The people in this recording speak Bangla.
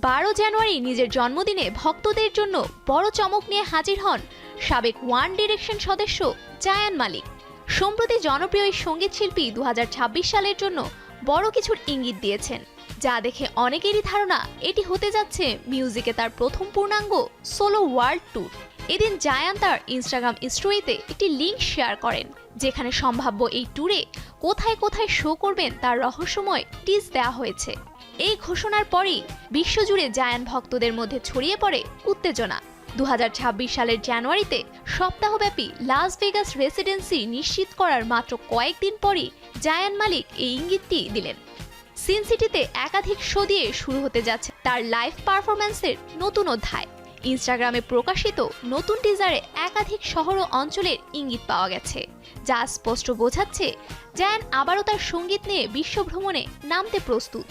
12 জানুয়ারি নিজের জন্মদিনে ভক্তদের জন্য বড় চমক নিয়ে হাজির হন সাবেক ওয়ান ডিরেকশন সদস্য জায়ান মালিক। সম্প্রতি জনপ্রিয় এই সঙ্গীত শিল্পী 2026 সালের জন্য বড় কিছুর ইঙ্গিত দিয়েছেন, যা দেখে অনেকেরই ধারণা এটি হতে যাচ্ছে মিউজিকে তার প্রথম পূর্ণাঙ্গ সোলো ওয়ার্ল্ড ট্যুর। এদিন জায়ান তার ইনস্টাগ্রাম স্টোরিতে একটি লিঙ্ক শেয়ার করেন, যেখানে সম্ভাব্য এই ট্যুরে কোথায় কোথায় শো করবেন তার রহস্যময় টিজ দেওয়া হয়েছে। এই ঘোষণার পরই বিশ্বজুড়ে জায়ান ভক্তদের মধ্যে ছড়িয়ে পড়ে উত্তেজনা। 2026 সালের জানুয়ারিতে সপ্তাহব্যাপী লাস ভেগাস রেসিডেন্সি নিশ্চিত করার মাত্র কয়েকদিন পরই জায়ান মালিক এই ইঙ্গিতটি দিলেন। সিন সিটিতে একাধিক শো দিয়ে শুরু হতে যাচ্ছে তার লাইভ পারফরম্যান্সের নতুন অধ্যায়। ইনস্টাগ্রামে প্রকাশিত নতুন টিজারে একাধিক শহর ও অঞ্চলের ইঙ্গিত পাওয়া গেছে, যা স্পষ্ট বোঝাচ্ছে জায়ান আবারও তার সঙ্গীত নিয়ে বিশ্ব ভ্রমণে নামতে প্রস্তুত।